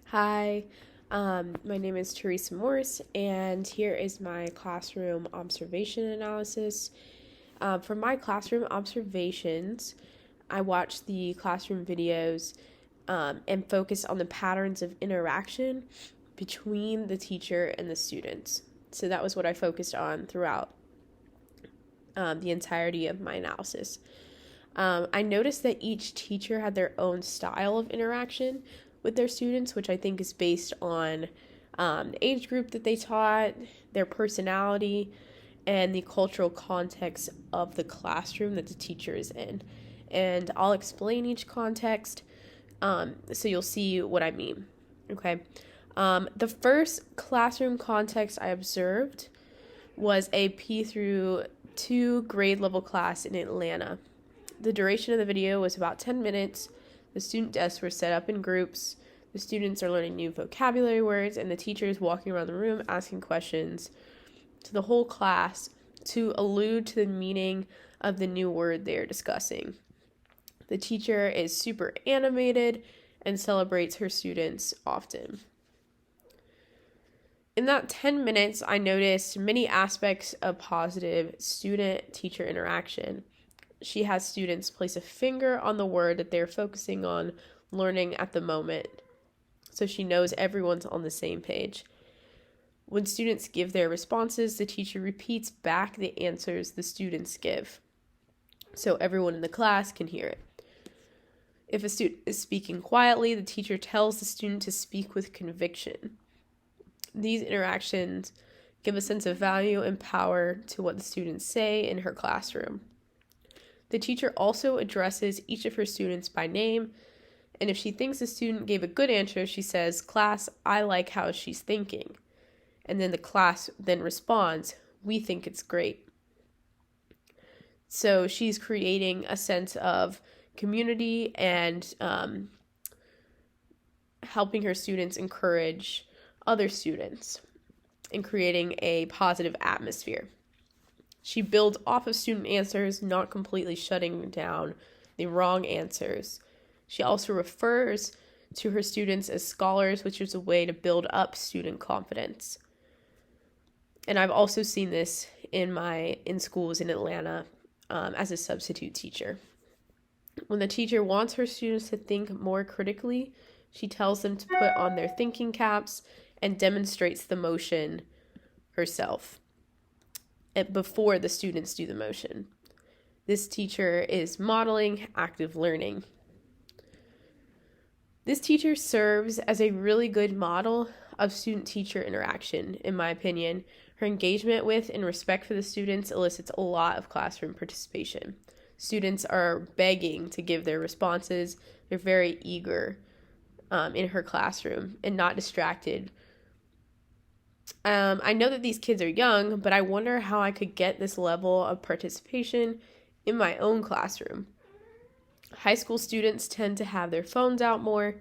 Hi, my name is Teresa Morse, and here is my classroom observation analysis. For my classroom observations, I watched the classroom videos and focused on the patterns of interaction between the teacher and the students. So that was what I focused on throughout the entirety of my analysis. I noticed that each teacher had their own style of interaction with their students, which I think is based on the age group that they taught, their personality, and the cultural context of the classroom that the teacher is in. And I'll explain each context so you'll see what I mean. Okay. The first classroom context I observed was a P through 2 grade level class in Atlanta. The duration of the video was about 10 minutes. The student desks were set up in groups. The students are learning new vocabulary words, and the teacher is walking around the room asking questions to the whole class to allude to the meaning of the new word they are discussing. The teacher is super animated and celebrates her students often. In that 10 minutes, I noticed many aspects of positive student-teacher interaction. She has students place a finger on the word that they're focusing on learning at the moment, so she knows everyone's on the same page. When students give their responses, the teacher repeats back the answers the students give, so everyone in the class can hear it. If a student is speaking quietly, the teacher tells the student to speak with conviction. These interactions give a sense of value and power to what the students say in her classroom. The teacher also addresses each of her students by name, and if she thinks the student gave a good answer, she says, "Class, I like how she's thinking." And then the class then responds, "We think it's great." So she's creating a sense of community and helping her students encourage other students and creating a positive atmosphere. She builds off of student answers, not completely shutting down the wrong answers. She also refers to her students as scholars, which is a way to build up student confidence. And I've also seen this in schools in Atlanta as a substitute teacher. When the teacher wants her students to think more critically, she tells them to put on their thinking caps and demonstrates the motion herself before the students do the motion. This teacher is modeling active learning. This teacher serves as a really good model of student-teacher interaction, in my opinion. Her engagement with and respect for the students elicits a lot of classroom participation. Students are begging to give their responses. They're very eager in her classroom and not distracted. I know that these kids are young, but I wonder how I could get this level of participation in my own classroom. High school students tend to have their phones out more,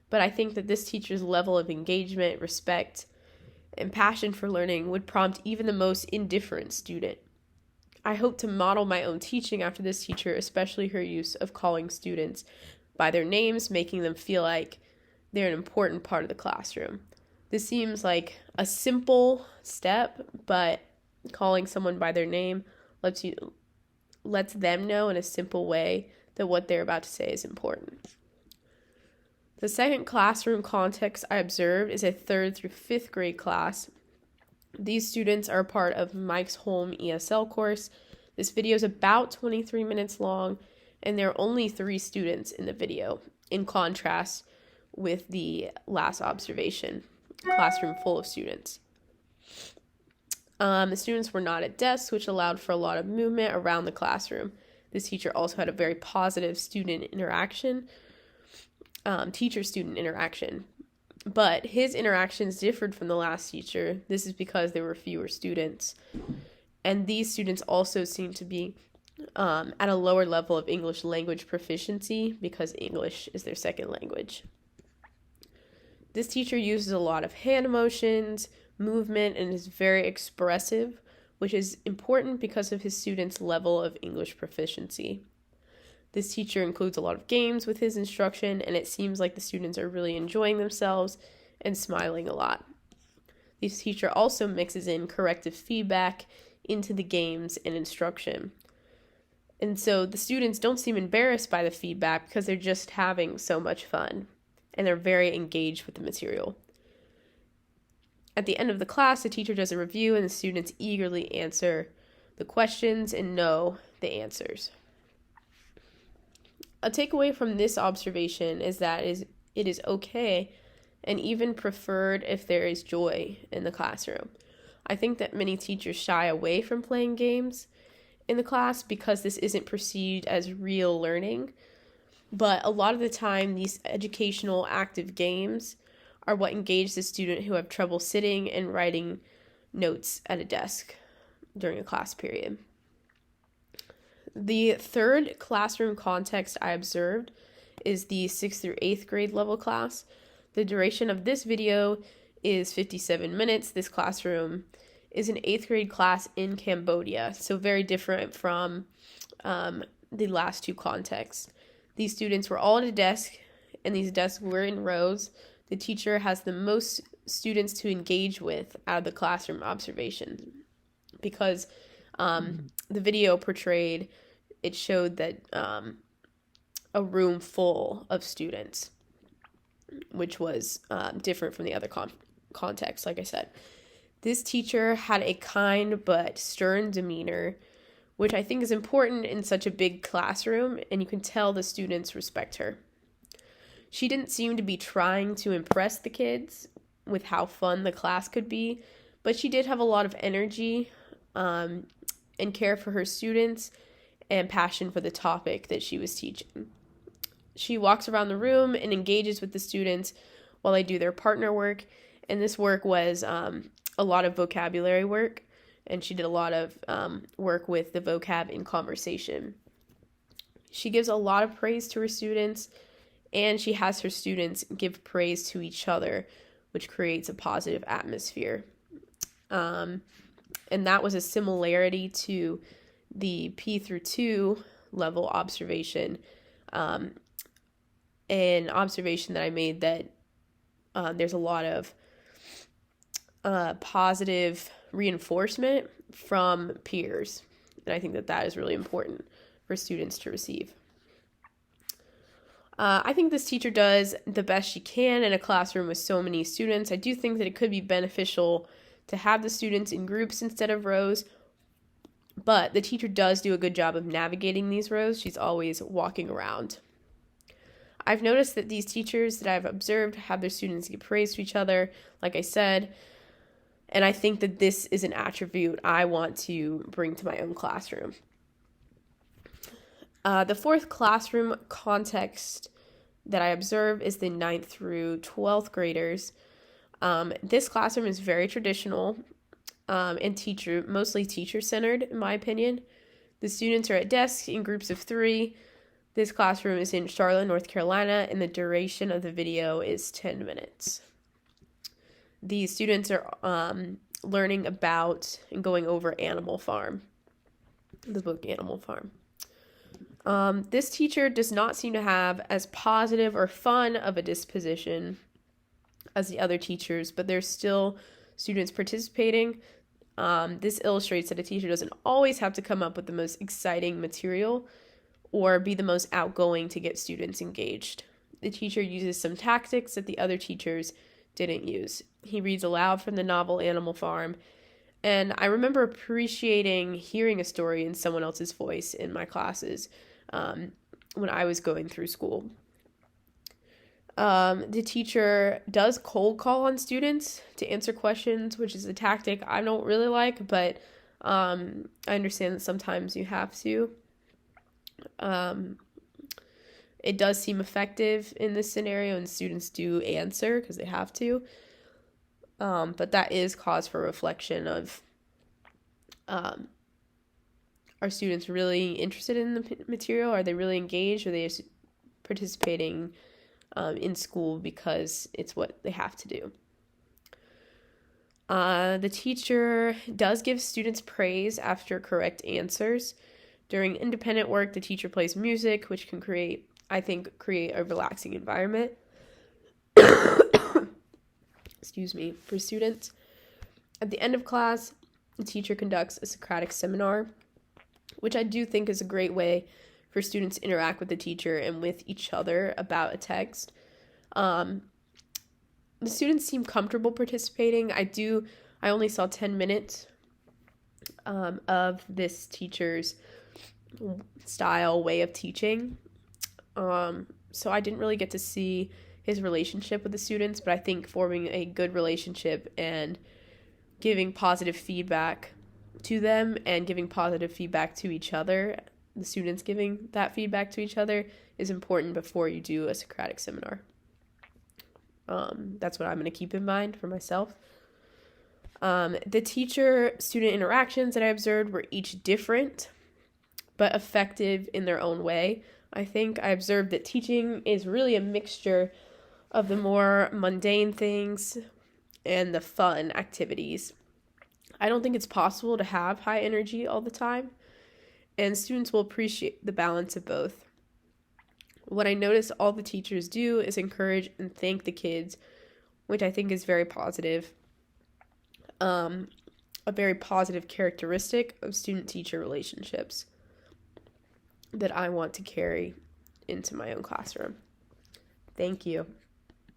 but I think that this teacher's level of engagement, respect, and passion for learning would prompt even the most indifferent student. I hope to model my own teaching after this teacher, especially her use of calling students by their names, making them feel like they're an important part of the classroom. This seems like a simple step, but calling someone by their name lets them know in a simple way that what they're about to say is important. The second classroom context I observed is a 3rd through 5th grade class. These students are part of Mike's Home ESL course. This video is about 23 minutes long, and there are only 3 students in the video, in contrast with the last observation, classroom full of students. The students were not at desks, which allowed for a lot of movement around the classroom. This teacher also had a very positive teacher-student interaction. But his interactions differed from the last teacher. This is because there were fewer students. And these students also seem to be at a lower level of English language proficiency because English is their second language. This teacher uses a lot of hand motions, movement, and is very expressive, which is important because of his students' level of English proficiency. This teacher includes a lot of games with his instruction, and it seems like the students are really enjoying themselves and smiling a lot. This teacher also mixes in corrective feedback into the games and instruction. And so the students don't seem embarrassed by the feedback because they're just having so much fun, and they're very engaged with the material. At the end of the class, the teacher does a review, and the students eagerly answer the questions and know the answers. A takeaway from this observation is that it is okay and even preferred if there is joy in the classroom. I think that many teachers shy away from playing games in the class because this isn't perceived as real learning. But a lot of the time, these educational active games are what engage the student who have trouble sitting and writing notes at a desk during a class period. The third classroom context I observed is the 6th through 8th grade level class. The duration of this video is 57 minutes. This classroom is an 8th grade class in Cambodia, so very different from the last two contexts. These students were all at a desk, and these desks were in rows. The teacher has the most students to engage with out of the classroom observation because the video portrayed, it showed that a room full of students, which was different from the other context, like I said. This teacher had a kind but stern demeanor, which I think is important in such a big classroom, and you can tell the students respect her. She didn't seem to be trying to impress the kids with how fun the class could be, but she did have a lot of energy and care for her students and passion for the topic that she was teaching. She walks around the room and engages with the students while they do their partner work, and this work was a lot of vocabulary work, and she did a lot of work with the vocab in conversation. She gives a lot of praise to her students, and she has her students give praise to each other, which creates a positive atmosphere. And that was a similarity to the P through 2 level observation, an observation that I made that there's a lot of positive reinforcement from peers, and I think that that is really important for students to receive. I think this teacher does the best she can in a classroom with so many students. I do think that it could be beneficial to have the students in groups instead of rows, but the teacher does do a good job of navigating these rows. She's always walking around. I've noticed that these teachers that I've observed have their students give praise to each other, like I said, and I think that this is an attribute I want to bring to my own classroom. The fourth classroom context that I observe is the 9th through 12th graders. This classroom is very traditional and mostly teacher-centered, in my opinion. The students are at desks in groups of 3. This classroom is in Charlotte, North Carolina, and the duration of the video is 10 minutes. These students are learning about and going over Animal Farm, the book Animal Farm. This teacher does not seem to have as positive or fun of a disposition as the other teachers, but there's still students participating. This illustrates that a teacher doesn't always have to come up with the most exciting material or be the most outgoing to get students engaged. The teacher uses some tactics that the other teachers didn't use. He reads aloud from the novel Animal Farm, and I remember appreciating hearing a story in someone else's voice in my classes when I was going through school. The teacher does cold call on students to answer questions, which is a tactic I don't really like, but I understand that sometimes you have to. It does seem effective in this scenario, and students do answer because they have to. But that is cause for reflection of, are students really interested in the material? Are they really engaged? Are they just participating in school because it's what they have to do? The teacher does give students praise after correct answers. During independent work, the teacher plays music, which can create a relaxing environment. Excuse me, for students. At the end of class, the teacher conducts a Socratic seminar, which I do think is a great way for students to interact with the teacher and with each other about a text. The students seem comfortable participating. I only saw 10 minutes of this teacher's style, way of teaching. So I didn't really get to see his relationship with the students, but I think forming a good relationship and giving positive feedback to them and giving positive feedback to each other, the students giving that feedback to each other, is important before you do a Socratic seminar. That's what I'm going to keep in mind for myself. The teacher-student interactions that I observed were each different, but effective in their own way. I think I observed that teaching is really a mixture of the more mundane things and the fun activities. I don't think it's possible to have high energy all the time, and students will appreciate the balance of both. What I notice all the teachers do is encourage and thank the kids, which I think is very positive. A very positive characteristic of student-teacher relationships that I want to carry into my own classroom. Thank you.